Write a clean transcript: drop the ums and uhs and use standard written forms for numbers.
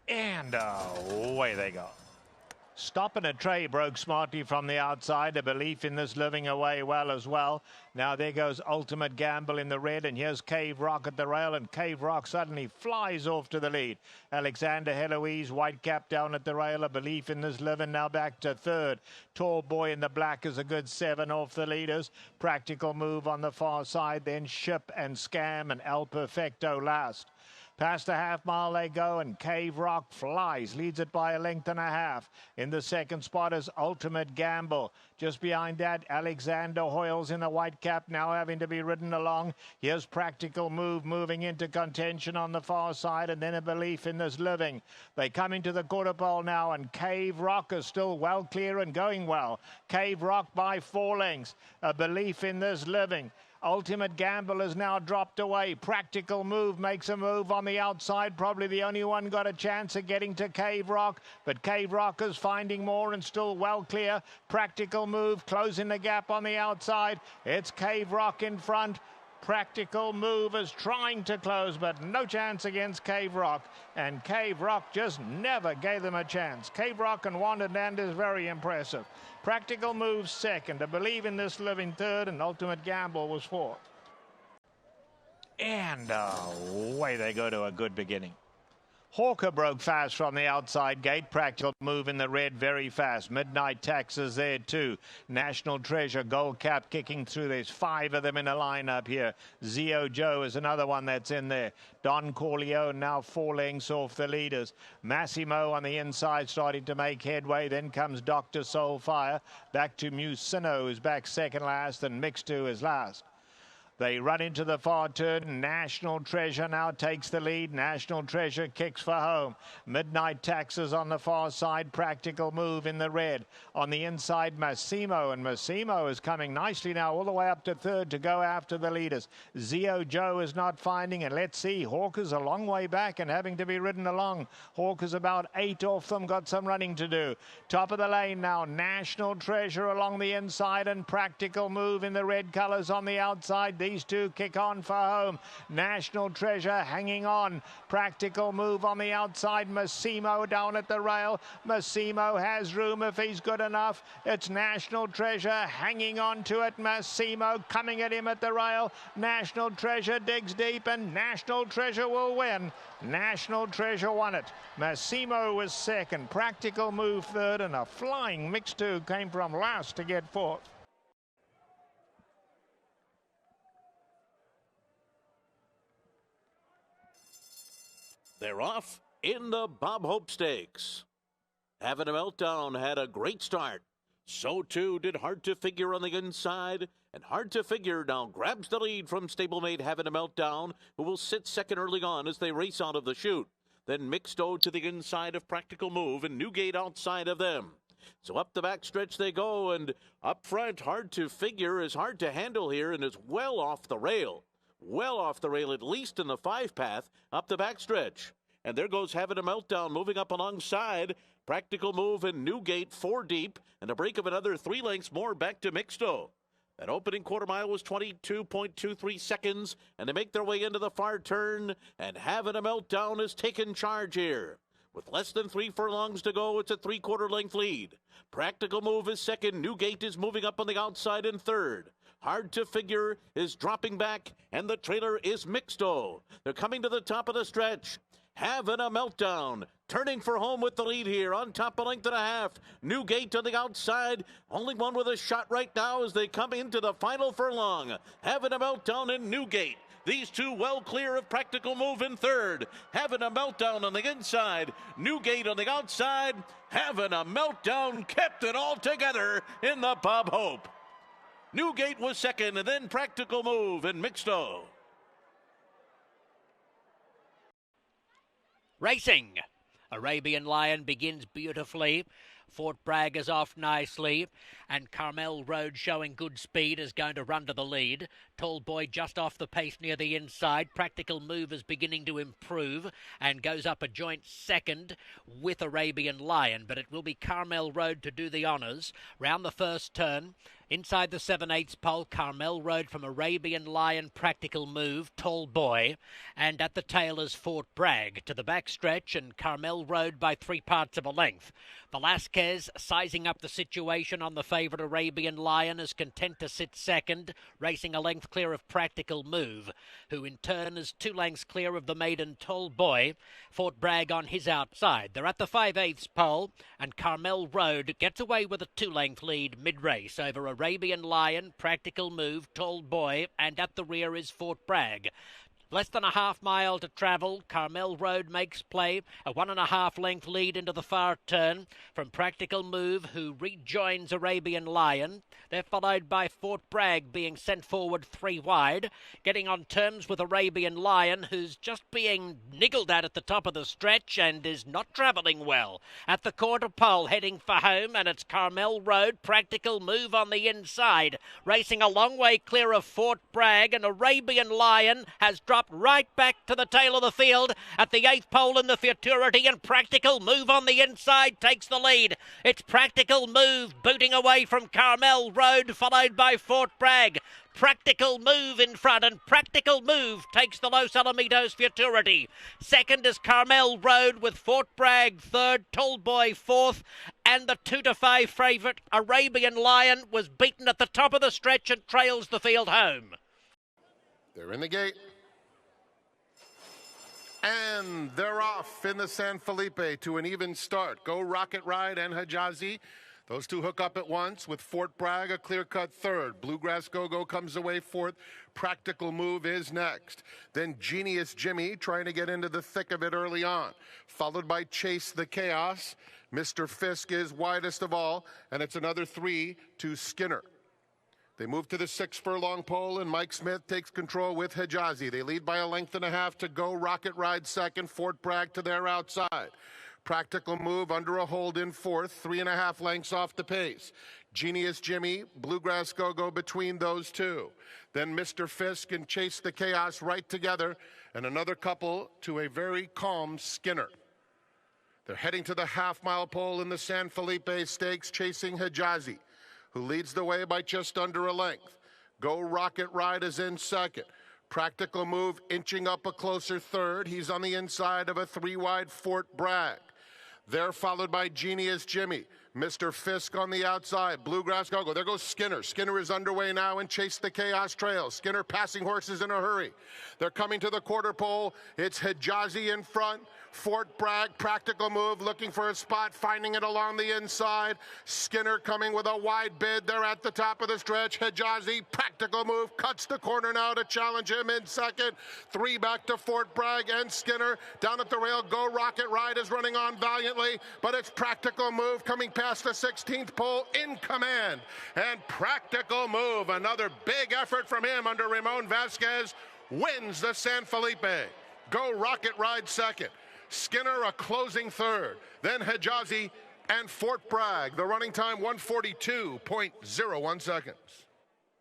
And away they go. Stop and a tray broke smartly from the outside. A belief in this living away well as well. Now there goes Ultimate Gamble in the red, and here's Cave Rock at the rail, and Cave Rock suddenly flies off to the lead. Alexander Heloise, white cap down at the rail. A belief in this living now back to third. Tall Boy in the black is a good 7 off the leaders. Practical Move on the far side, then Ship and Scam and El Perfecto last. Past a half-mile they go, and Cave Rock flies, leads it by a length and a half. In the second spot is Ultimate Gamble. Just behind that, Alexander Hoyles in the white cap, now having to be ridden along. Here's Practical Move moving into contention on the far side, and then A Belief in This Living. They come into the quarter pole now, and Cave Rock is still well clear and going well. Cave Rock by 4 lengths. A Belief in This Living. Ultimate Gamble has now dropped away. Practical Move makes a move on the outside. Probably the only one got a chance of getting to Cave Rock. But Cave Rock is finding more and still well clear. Practical Move closing the gap on the outside. It's Cave Rock in front. Practical Move is trying to close, but no chance against Cave Rock. And Cave Rock just never gave them a chance. Cave Rock and Wonderland is very impressive. Practical Move second. A Believe in This Living third, and Ultimate Gamble was fourth. And away they go to a good beginning. Hawker broke fast from the outside gate. Practical Move in the red very fast. Midnight Taxes there too. National Treasure, Gold Cap kicking through. There's 5 of them in a lineup here. Zio Joe is another one that's in there. Don Corleone now 4 lengths off the leaders. Massimo on the inside starting to make headway. Then comes Dr. Soulfire. Back to Musino, who's back second last, and Mixed2 is last. They run into the far turn. National Treasure now takes the lead. National Treasure kicks for home. Midnight Taxes on the far side. Practical Move in the red. On the inside, Massimo. And Massimo is coming nicely now all the way up to third to go after the leaders. Zio Joe is not finding. And let's see, Hawker's a long way back and having to be ridden along. Hawker's about 8 off them. Got some running to do. Top of the lane now. National Treasure along the inside, and Practical Move in the red colours on the outside. These two kick on for home. National Treasure hanging on. Practical Move on the outside. Massimo down at the rail. Massimo has room if he's good enough. It's National Treasure hanging on to it. Massimo coming at him at the rail. National Treasure digs deep, and National Treasure will win. National Treasure won it. Massimo was second. Practical Move third, and a flying Mixed2 came from last to get fourth. They're off in the Bob Hope Stakes. Having a Meltdown had a great start. So too did Hard to Figure on the inside. And Hard to Figure now grabs the lead from stablemate Having a Meltdown, who will sit second early on as they race out of the chute. Then Mixed2 to the inside of Practical Move, and Newgate outside of them. So up the backstretch they go, and up front, Hard to Figure is hard to handle here and is well off the rail. Well off the rail, at least in the 5 path, up the backstretch. And there goes Having a Meltdown, moving up alongside. Practical Move and Newgate 4 deep, and a break of another 3 lengths more back to Mixed2. That opening quarter mile was 22.23 seconds, and they make their way into the far turn, and Having a Meltdown is taking charge here. With less than 3 furlongs to go, it's a 3/4 length lead. Practical Move is second. Newgate is moving up on the outside in third. Hard to Figure is dropping back, and the trailer is Mixed2. They're coming to the top of the stretch. Having a Meltdown, turning for home with the lead here, on top a length and a half. Newgate on the outside, only one with a shot right now as they come into the final furlong. Having a Meltdown in Newgate. These two well clear of Practical Move in third. Having a Meltdown on the inside. Newgate on the outside. Having a Meltdown kept it all together in the Bob Hope. Newgate was second, and then Practical Move and Mixed2. Racing. Arabian Lion begins beautifully. Fort Bragg is off nicely, and Carmel Road, showing good speed, is going to run to the lead. Tall Boy just off the pace near the inside. Practical Move is beginning to improve and goes up a joint second with Arabian Lion, but it will be Carmel Road to do the honours. Round the first turn, Inside the 7/8 pole, Carmel Road from Arabian Lion, Practical Move, Tall Boy, and at the tail is Fort Bragg to the backstretch and Carmel Road by 3 parts of a length. Velasquez sizing up the situation on the favourite Arabian Lion is content to sit second, racing a length clear of Practical Move, who in turn is 2 lengths clear of the maiden Tall Boy. Fort Bragg on his outside. They're at the 5/8 pole and Carmel Road gets away with a 2-length lead mid-race over Arabian Lion, Practical Move, Tall Boy, and at the rear is Fort Bragg. Less than a half mile to travel. Carmel Road makes play. A 1.5 length lead into the far turn from Practical Move, who rejoins Arabian Lion. They're followed by Fort Bragg being sent forward 3 wide. Getting on terms with Arabian Lion, who's just being niggled at the top of the stretch and is not travelling well. At the quarter pole, heading for home, and it's Carmel Road. Practical Move on the inside. Racing a long way clear of Fort Bragg, and Arabian Lion has dropped right back to the tail of the field at the 8th pole in the Futurity, and Practical Move on the inside takes the lead. It's Practical Move booting away from Carmel Road, followed by Fort Bragg. Practical Move in front, and Practical Move takes the Los Alamitos Futurity. Second is Carmel Road with Fort Bragg third, Tall Boy fourth, and the 2-5 favourite Arabian Lion was beaten at the top of the stretch and trails the field home. They're in the gate. And they're off in the San Felipe to an even start. Go Rocket Ride and Hijazi. Those two hook up at once with Fort Bragg a clear-cut third. Bluegrass Go-Go comes away fourth. Practical Move is next. Then Genius Jimmy trying to get into the thick of it early on. Followed by Chase the Chaos. Mr. Fisk is widest of all, and it's another 3 to Skinner. They move to the 6 furlong pole, and Mike Smith takes control with Hijazi. They lead by a length and a half to Go Rocket Ride second, Fort Bragg to their outside. Practical Move under a hold in fourth, 3.5 lengths off the pace. Genius Jimmy, Bluegrass Go-Go between those two. Then Mr. Fisk and Chase the Chaos right together, and another couple to a very calm Skinner. They're heading to the half-mile pole in the San Felipe Stakes, chasing Hijazi, who leads the way by just under a length. Go Rocket Ride is in second. Practical Move inching up a closer third. He's on the inside of a 3-wide Fort Bragg. They're followed by Genius Jimmy. Mr. Fisk on the outside. Bluegrass Go-Go. There goes Skinner. Skinner is underway now and Chase the Chaos trails. Skinner passing horses in a hurry. They're coming to the quarter pole. It's Hijazi in front. Fort Bragg, Practical Move looking for a spot, finding it along the inside. Skinner coming with a wide bid. They're at the top of the stretch. Hijazi, Practical Move cuts the corner now to challenge him in second. 3 back to Fort Bragg and Skinner. Down at the rail, Go Rocket Ride is running on valiantly, but it's Practical Move coming past the 16th pole in command. And Practical Move, another big effort from him under Ramon Vasquez, wins the San Felipe. Go Rocket Ride second. Skinner a closing third. Then Hijazi and Fort Bragg. The running time 1:42.01 seconds.